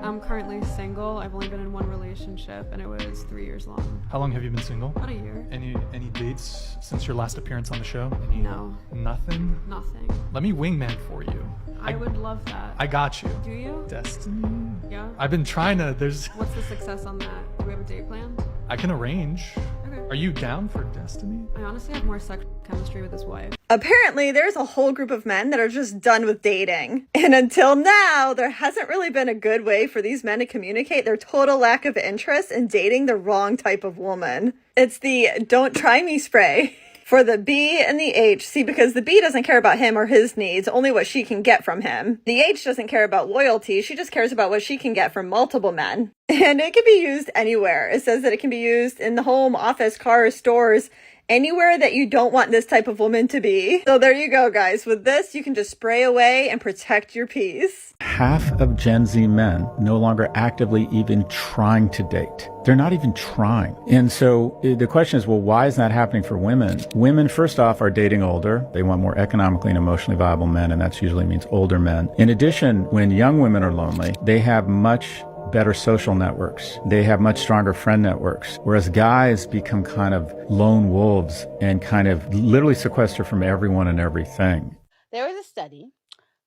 I'm currently single. I've only been in one relationship, and it was 3 years long. How long have you been single? About a year. Any dates since your last appearance on the show? No. Nothing? Nothing. Let me wingman for you. I would love that. I got you. Do you? Destiny? Yeah. I've been trying to, What's the success on that? Do we have a date plan? I can arrange. Okay. Are you down for Destiny? I honestly have more sexual chemistry with his wife. Apparently, there's a whole group of men that are just done with dating. And until now, there hasn't really been a good way for these men to communicate their total lack of interest in dating the wrong type of woman. It's the don't try me spray for the B and the H. See, because the B doesn't care about him or his needs, only what she can get from him. The H doesn't care about loyalty. She just cares about what she can get from multiple men. And it can be used anywhere. It says that it can be used in the home, office, cars, stores, anywhere that you don't want this type of woman to be. So there you go, guys. With this, you can just spray away and protect your peace. Half of Gen Z men no longer actively even trying to date. They're not even trying. And so the question is, well, why is that happening for women? Women, first off, are dating older. They want more economically and emotionally viable men, and that usually means older men. In addition, when young women are lonely, they have much better social networks. They have much stronger friend networks, whereas guys become kind of lone wolves and kind of literally sequester from everyone and everything. There was a study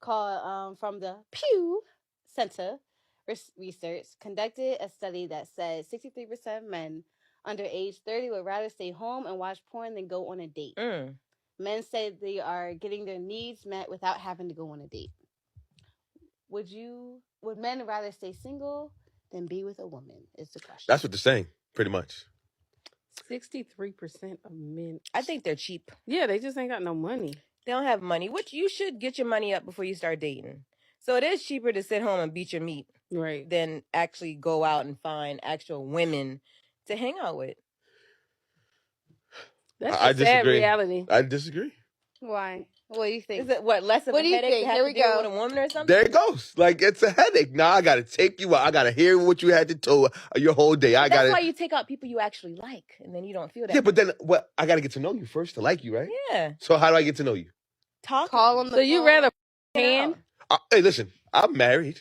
called from the Pew Center Research conducted a study that said 63% of men under age 30 would rather stay home and watch porn than go on a date. Men say they are getting their needs met without having to go on a date. Would men rather stay single than be with a woman is the question. That's what they're saying, pretty much. 63% of men. I think they're cheap. Yeah, they just ain't got no money. They don't have money, which you should get your money up before you start dating. So it is cheaper to sit home and beat your meat Right. than actually go out and find actual women to hang out with. That's I a sad disagree. reality. I disagree. Why? What do you think? Is it less of What a do you headache think? to have Here to we deal go. with a woman or something? There it goes. Like, it's a headache. Now I got to take you out. I got to hear what you had to tell your whole day. I got That's to. why you take out people you actually like, and then you don't feel that. Yeah, but then what? I got to get to know you first to like you, right? Yeah. So how do I get to know you? Talk. Call him. So you rather hand? Hey, listen, I'm married.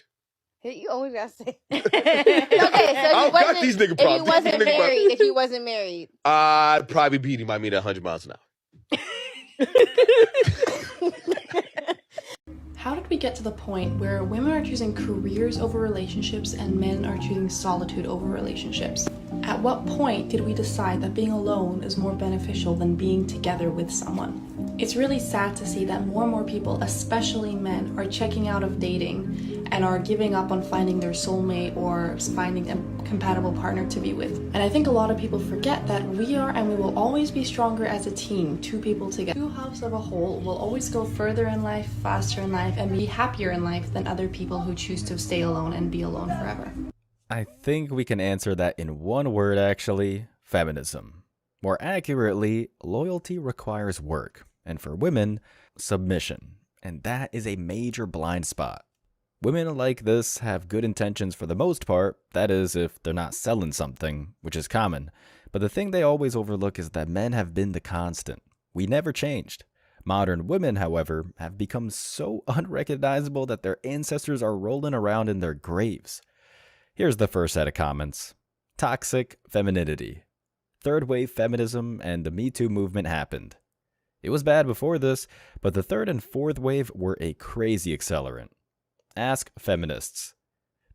You always gotta say. Okay, Okay, so I don't got these nigga if he problems. wasn't These nigga married, if he wasn't married, I'd probably beat him. I mean, 100 miles an hour. How did we get to the point where women are choosing careers over relationships and men are choosing solitude over relationships? At what point did we decide that being alone is more beneficial than being together with someone? It's really sad to see that more and more people, especially men, are checking out of dating and are giving up on finding their soulmate or finding a compatible partner to be with. And I think a lot of people forget that we are and we will always be stronger as a team, two people together. Two halves of a whole will always go further in life, faster in life, and be happier in life than other people who choose to stay alone and be alone forever. I think we can answer that in one word, actually: feminism. More accurately, loyalty requires work, and for women, submission. And that is a major blind spot. Women like this have good intentions for the most part, that is, if they're not selling something, which is common. But the thing they always overlook is that men have been the constant. We never changed. Modern women, however, have become so unrecognizable that their ancestors are rolling around in their graves. Here's the first set of comments. Toxic femininity. Third wave feminism and the Me Too movement happened. It was bad before this, but the third and fourth wave were a crazy accelerant. Ask feminists.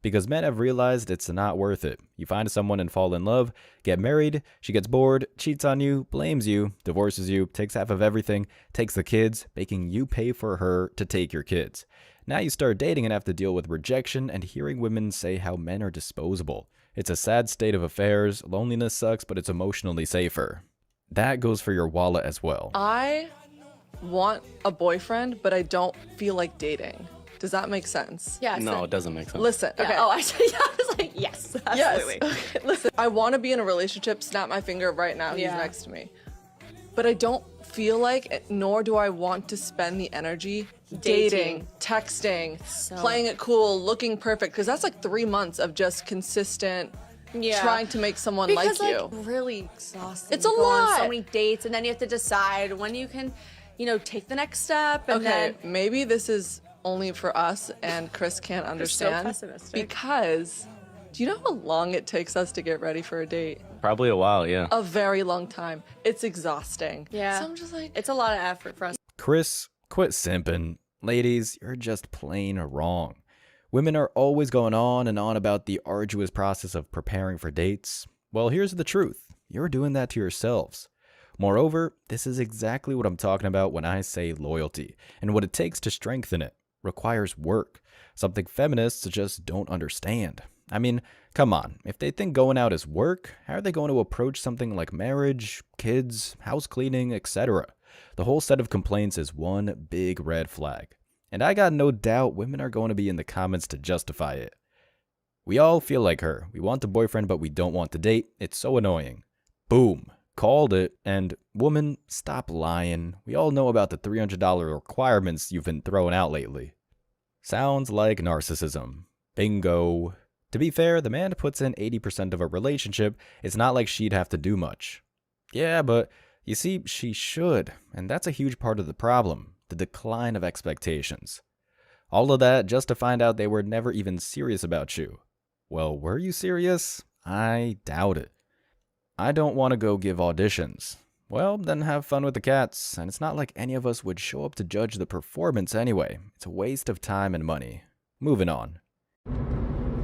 Because men have realized it's not worth it. You find someone and fall in love, get married, she gets bored, cheats on you, blames you, divorces you, takes half of everything, takes the kids, making you pay for her to take your kids. Now you start dating and have to deal with rejection and hearing women say how men are disposable. It's a sad state of affairs, loneliness sucks, but it's emotionally safer. That goes for your wallet as well. I want a boyfriend, but I don't feel like dating. Does that make sense? yeah. No, it doesn't make sense. Listen, okay. Oh, I was like, yes, absolutely. Yes. Okay, listen, I want to be in a relationship, snap my finger right now, he's next to me. But I don't feel like, nor do I want to spend the energy dating, texting, playing it cool, looking perfect, because that's like 3 months of just consistent trying to make someone like you. Really exhausting. It's a You go on lot. so many dates, and then you have to decide when you can, take the next step. And Okay, maybe this is only for us and Chris can't so understand. pessimistic. Because do you know how long it takes us to get ready for a date? Probably a while, yeah. A very long time. It's exhausting. Yeah. So I'm just like, It's a lot of effort for us. Chris, quit simping. Ladies, you're just plain wrong. Women are always going on and on about the arduous process of preparing for dates. Well, here's the truth. You're doing that to yourselves. Moreover, this is exactly what I'm talking about when I say loyalty, and what it takes to strengthen it requires work, something feminists just don't understand. I mean, come on, if they think going out is work, how are they going to approach something like marriage, kids, house cleaning, etc.? The whole set of complaints is one big red flag. And I got no doubt women are going to be in the comments to justify it. We all feel like her. We want the boyfriend, but we don't want the date. It's so annoying. Boom. Called it. And woman, stop lying. We all know about the $300 requirements you've been throwing out lately. Sounds like narcissism. Bingo. To be fair, the man puts in 80% of a relationship. It's not like she'd have to do much. Yeah, but you see, she should. And that's a huge part of the problem. The decline of expectations. All of that just to find out they were never even serious about you. Well, were you serious? I doubt it. I don't want to go give auditions. Well, then have fun with the cats, and it's not like any of us would show up to judge the performance anyway. It's a waste of time and money. Moving on.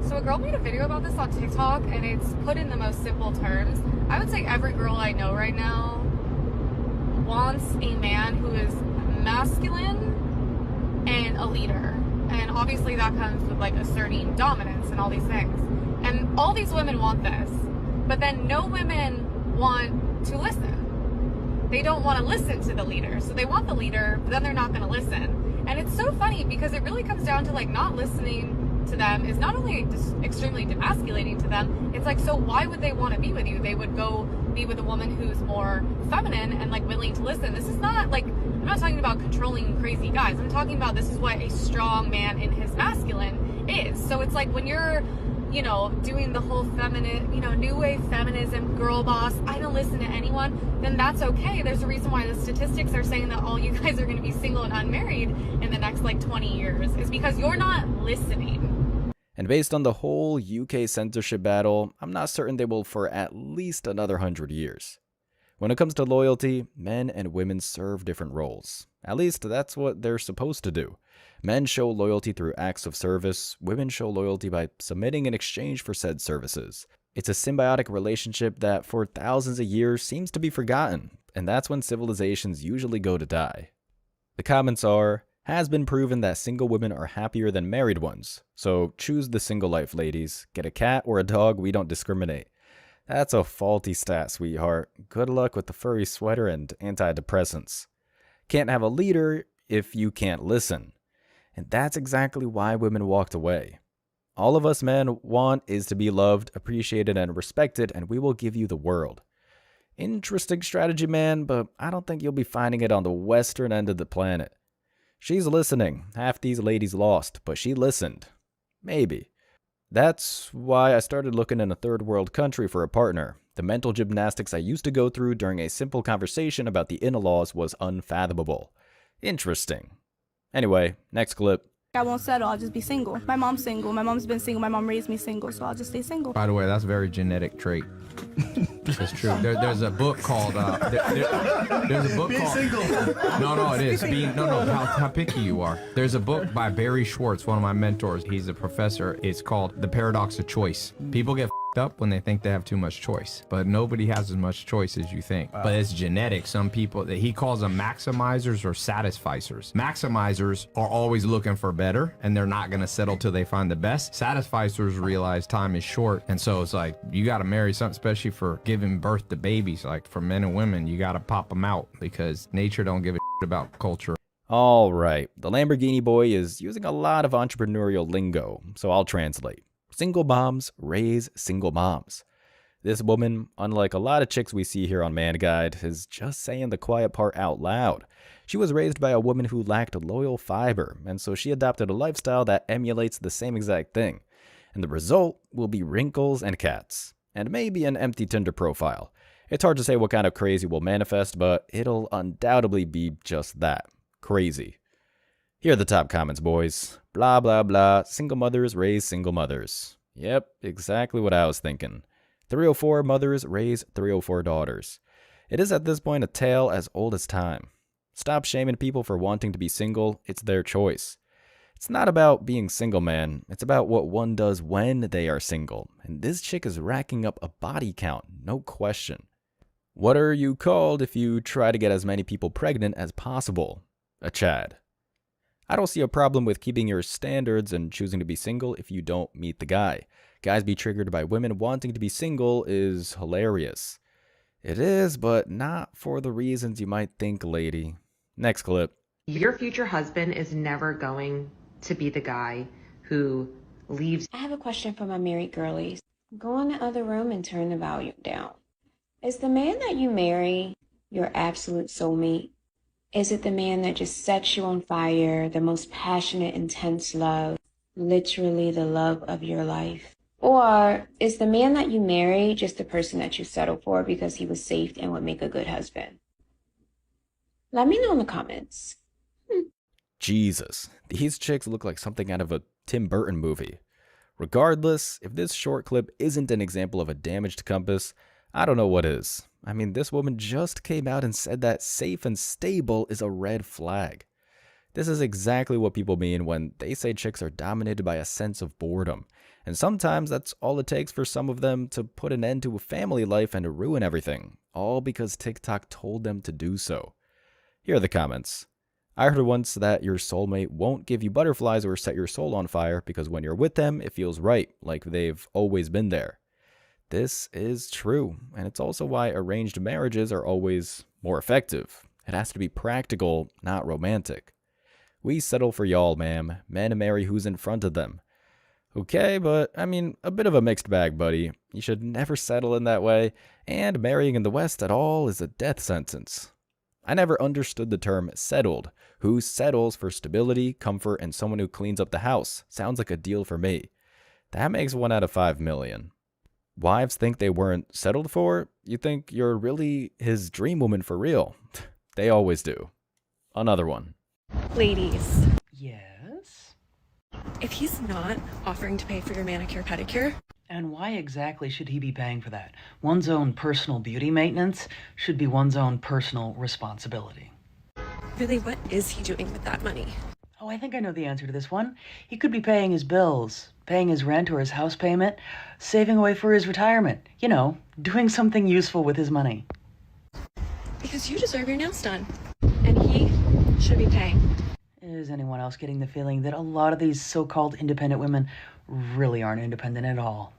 So a girl made a video about this on TikTok, and it's put in the most simple terms. I would say every girl I know right now wants a man who is masculine and a leader. And obviously that comes with like asserting dominance and all these things. And all these women want this, but then no women want to listen. They don't want to listen to the leader. So they want the leader, but then they're not going to listen. And it's so funny because it really comes down to like not listening to them is not only just extremely demasculating to them, it's like, so why would they want to be with you? They would go be with a woman who's more feminine and like willing to listen. This is not like, I'm not talking about controlling crazy guys. I'm talking about this is what a strong man in his masculine is. So it's like when you're, you know, doing the whole feminine, you know, new wave feminism, girl boss, I don't listen to anyone, then that's okay. There's a reason why the statistics are saying that all you guys are going to be single and unmarried in the next like 20 years is because you're not listening. And based on the whole UK censorship battle, I'm not certain they will for at least another 100 years. When it comes to loyalty, men and women serve different roles. At least that's what they're supposed to do. Men show loyalty through acts of service, women show loyalty by submitting in exchange for said services. It's a symbiotic relationship that for thousands of years seems to be forgotten, and that's when civilizations usually go to die. The comments are, has been proven that single women are happier than married ones, so choose the single life, ladies. Get a cat or a dog, we don't discriminate. That's a faulty stat, sweetheart. Good luck with the furry sweater and antidepressants. Can't have a leader if you can't listen. And that's exactly why women walked away. All of us men want is to be loved, appreciated, and respected, and we will give you the world. Interesting strategy, man, but I don't think you'll be finding it on the western end of the planet. She's listening. Half these ladies lost, but she listened. Maybe. That's why I started looking in a third world country for a partner. The mental gymnastics I used to go through during a simple conversation about the in-laws was unfathomable. Interesting. Anyway, next clip. I won't settle. I'll just be single. My mom's single. My mom's been single. My mom raised me single, so I'll just stay single. By the way, that's a very genetic trait. It's true. There's a book called. There's a book Being called. single. No, it is. How picky you are. There's a book by Barry Schwartz, one of my mentors. He's a professor. It's called The Paradox of Choice. People get up when they think they have too much choice, but nobody has as much choice as you think. But it's genetic. Some people, he calls them maximizers or satisficers. Maximizers are always looking for better, and they're not going to settle till they find the best. Satisficers realize time is short, and so it's like you got to marry something, especially for giving birth to babies. Like for men and women, you got to pop them out because nature don't give a shit about culture. All right, the Lamborghini boy is using a lot of entrepreneurial lingo, so I'll translate. Single moms raise single moms. This woman, unlike a lot of chicks we see here on Man Guide, is just saying the quiet part out loud. She was raised by a woman who lacked loyal fiber, and so she adopted a lifestyle that emulates the same exact thing. And the result will be wrinkles and cats, and maybe an empty Tinder profile. It's hard to say what kind of crazy will manifest, but it'll undoubtedly be just that, crazy. Here are the top comments, boys. Blah, blah, blah. Single mothers raise single mothers. Yep, exactly what I was thinking. 304 mothers raise 304 daughters. It is at this point a tale as old as time. Stop shaming people for wanting to be single. It's their choice. It's not about being single, man. It's about what one does when they are single. And this chick is racking up a body count, no question. What are you called if you try to get as many people pregnant as possible? A Chad. I don't see a problem with keeping your standards and choosing to be single if you don't meet the guy. Guys be triggered by women wanting to be single is hilarious. It is, but not for the reasons you might think, lady. Next clip. Your future husband is never going to be the guy who leaves. I have a question for my married girlies. Go in the other room and turn the volume down. Is the man that you marry your absolute soulmate? Is it the man that just sets you on fire, the most passionate, intense love, literally the love of your life? Or is the man that you marry just the person that you settle for because he was safe and would make a good husband? Let me know in the comments. Jesus, these chicks look like something out of a Tim Burton movie. Regardless, if this short clip isn't an example of a damaged compass, I don't know what is. I mean, this woman just came out and said that safe and stable is a red flag. This is exactly what people mean when they say chicks are dominated by a sense of boredom. And sometimes that's all it takes for some of them to put an end to a family life and to ruin everything, all because TikTok told them to do so. Here are the comments. I heard once that your soulmate won't give you butterflies or set your soul on fire because when you're with them, it feels right, like they've always been there. This is true, and it's also why arranged marriages are always more effective. It has to be practical, not romantic. We settle for y'all, ma'am. Men marry who's in front of them. Okay, but I mean, a bit of a mixed bag, buddy. You should never settle in that way, and marrying in the West at all is a death sentence. I never understood the term settled. Who settles for stability, comfort, and someone who cleans up the house? Sounds like a deal for me. That makes 1 out of 5 million. Wives think they weren't settled for? You think you're really his dream woman for real? They always do. Another one. Ladies, Yes? if he's not offering to pay for your manicure pedicure, And why exactly should he be paying for that? One's own personal beauty maintenance should be one's own personal responsibility. really, what is he doing with that money? Oh, I think I know the answer to this one. He could be paying his bills, paying his rent or his house payment, saving away for his retirement. You know, doing something useful with his money. Because you deserve your nails done, and he should be paying. Is anyone else getting the feeling that a lot of these so-called independent women really aren't independent at all?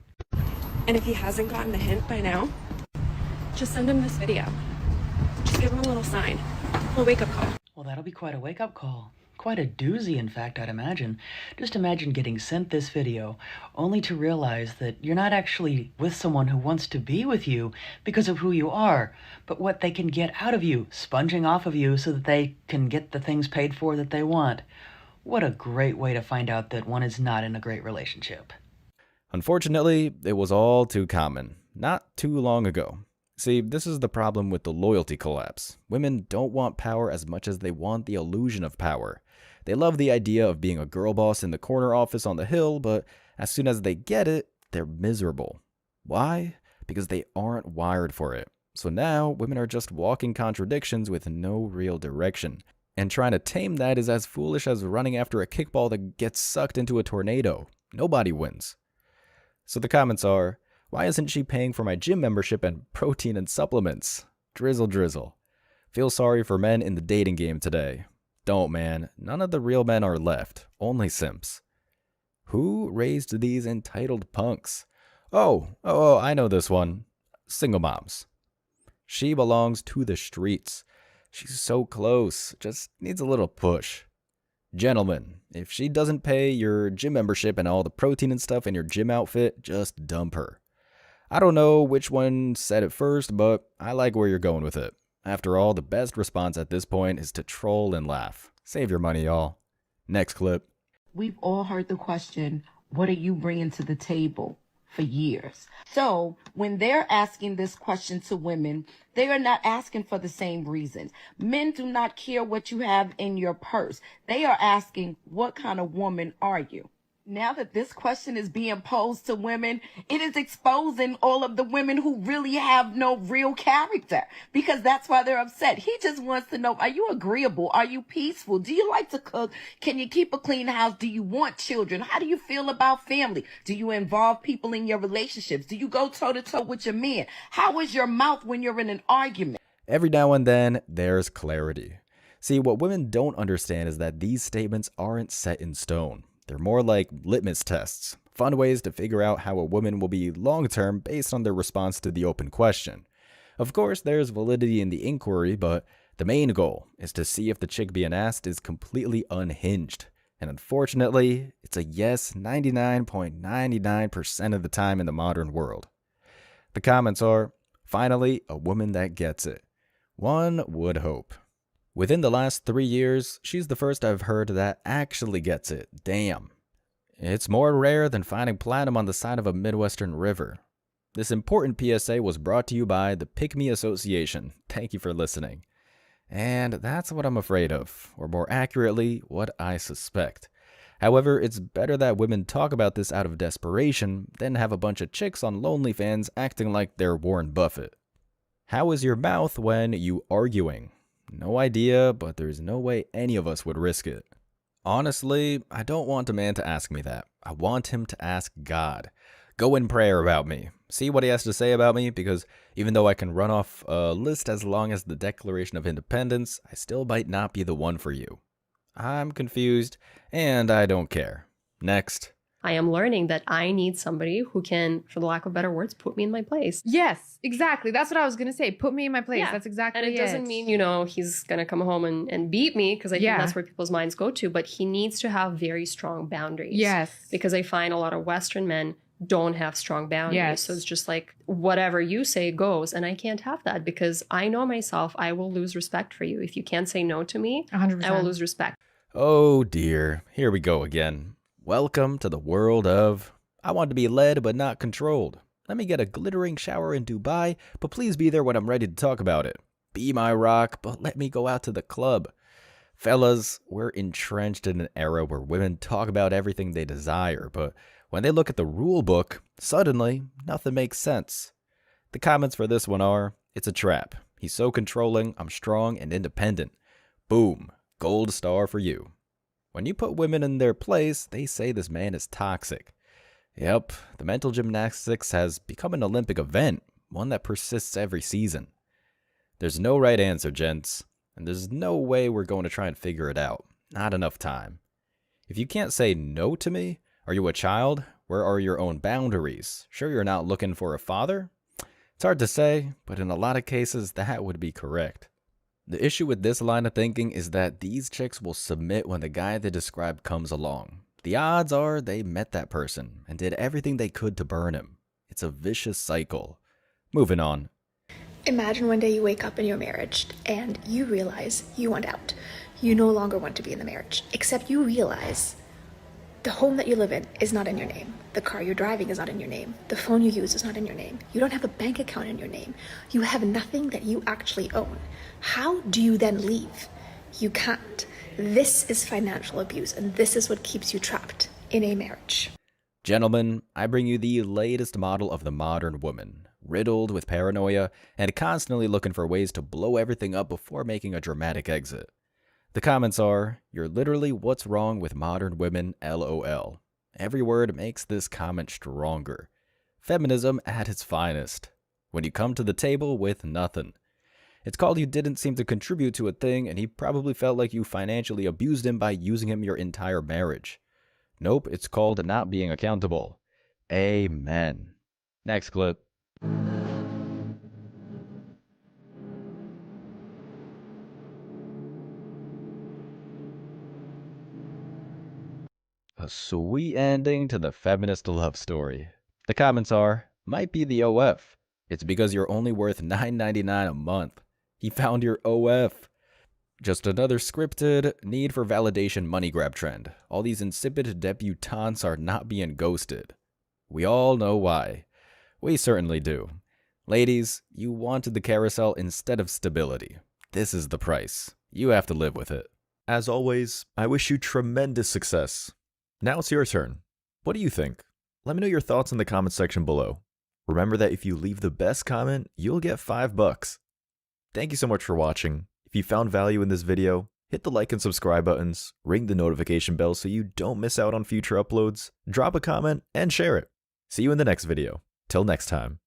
And if he hasn't gotten the hint by now, just send him this video. Just give him a little sign, a little wake-up call. Well, that'll be quite a wake-up call. Quite a doozy, in fact, I'd imagine. Just imagine getting sent this video, only to realize that you're not actually with someone who wants to be with you because of who you are, but what they can get out of you, sponging off of you so that they can get the things paid for that they want. What a great way to find out that one is not in a great relationship. Unfortunately, it was all too common, not too long ago. See, this is the problem with the loyalty collapse. Women don't want power as much as they want the illusion of power. They love the idea of being a girl boss in the corner office on the hill, but as soon as they get it, they're miserable. Why? Because they aren't wired for it. So now, women are just walking contradictions with no real direction. And trying to tame that is as foolish as running after a kickball that gets sucked into a tornado. Nobody wins. So the comments are, why isn't she paying for my gym membership and protein and supplements? Drizzle drizzle. Feel sorry for men in the dating game today. Don't, man. None of the real men are left. Only simps. Who raised these entitled punks? Oh, I know this one. Single moms. She belongs to the streets. She's so close. Just needs a little push. Gentlemen, if she doesn't pay your gym membership and all the protein and stuff in your gym outfit, just dump her. I don't know which one said it first, but I like where you're going with it. After all, the best response at this point is to troll and laugh. Save your money, y'all. Next clip. We've all heard the question, what are you bringing to the table? for years. So when they're asking this question to women, they are not asking for the same reasons. Men do not care what you have in your purse. They are asking, what kind of woman are you? Now that this question is being posed to women, it is exposing all of the women who really have no real character, because that's why they're upset. He just wants to know, are you agreeable? Are you peaceful? Do you like to cook? Can you keep a clean house? Do you want children? How do you feel about family? Do you involve people in your relationships? Do you go toe to toe with your men? How is your mouth when you're in an argument? Every now and then, there's clarity. See, what women don't understand is that these statements aren't set in stone. They're more like litmus tests, fun ways to figure out how a woman will be long-term based on their response to the open question. Of course, there's validity in the inquiry, but the main goal is to see if the chick being asked is completely unhinged. And unfortunately, it's a yes 99.99% of the time in the modern world. The comments are, finally, a woman that gets it. One would hope. Within the last 3 years, she's the first I've heard that actually gets it. Damn. It's more rare than finding platinum on the side of a Midwestern river. This important PSA was brought to you by the Pick Me Association. Thank you for listening. And that's what I'm afraid of, or more accurately, what I suspect. However, it's better that women talk about this out of desperation than have a bunch of chicks on LonelyFans acting like they're Warren Buffett. How is your mouth when you arguing? No idea, but there's no way any of us would risk it. Honestly, I don't want a man to ask me that. I want him to ask God. Go in prayer about me. See what he has to say about me, because even though I can run off a list as long as the Declaration of Independence, I still might not be the one for you. I'm confused, and I don't care. Next. I am learning that I need somebody who can, for the lack of better words, put me in my place. Yes, exactly. That's what I was going to say. Put me in my place. Yeah. That's exactly it. And it doesn't mean, he's going to come home and beat me, because I think that's where people's minds go to. But he needs to have very strong boundaries. Yes. Because I find a lot of Western men don't have strong boundaries. Yes. So it's just like, whatever you say goes. And I can't have that, because I know myself, I will lose respect for you. If you can't say no to me, 100%. I will lose respect. Oh dear, here we go again. Welcome to the world of, I want to be led but not controlled. Let me get a glittering shower in Dubai, but please be there when I'm ready to talk about it. Be my rock, but let me go out to the club. Fellas, we're entrenched in an era where women talk about everything they desire, but when they look at the rule book, suddenly, nothing makes sense. The comments for this one are, it's a trap. He's so controlling, I'm strong and independent. Boom, gold star for you. When you put women in their place, they say this man is toxic. Yep, the mental gymnastics has become an Olympic event, one that persists every season. There's no right answer, gents, and there's no way we're going to try and figure it out. Not enough time. If you can't say no to me, are you a child? Where are your own boundaries? Sure you're not looking for a father? It's hard to say, but in a lot of cases, that would be correct. The issue with this line of thinking is that these chicks will submit when the guy they described comes along. The odds are they met that person and did everything they could to burn him. It's a vicious cycle. Moving on. Imagine one day you wake up in your marriage and you realize you want out. You no longer want to be in the marriage, except you realize the home that you live in is not in your name. The car you're driving is not in your name. The phone you use is not in your name. You don't have a bank account in your name. You have nothing that you actually own. How do you then leave? You can't. This is financial abuse, and this is what keeps you trapped in a marriage. Gentlemen, I bring you the latest model of the modern woman, riddled with paranoia and constantly looking for ways to blow everything up before making a dramatic exit. The comments are, you're literally what's wrong with modern women, LOL. Every word makes this comment stronger. Feminism at its finest. When you come to the table with nothing. It's called you didn't seem to contribute to a thing, and he probably felt like you financially abused him by using him your entire marriage. Nope, it's called not being accountable. Amen. Next clip. A sweet ending to the feminist love story. The comments are, might be the OF. It's because you're only worth $9.99 a month. He found your OF. Just another scripted, need for validation money grab trend. All these insipid debutantes are not being ghosted. We all know why. We certainly do. Ladies, you wanted the carousel instead of stability. This is the price. You have to live with it. As always, I wish you tremendous success. Now it's your turn. What do you think? Let me know your thoughts in the comment section below. Remember that if you leave the best comment, you'll get $5. Thank you so much for watching. If you found value in this video, hit the like and subscribe buttons, ring the notification bell so you don't miss out on future uploads, drop a comment, and share it. See you in the next video. Till next time.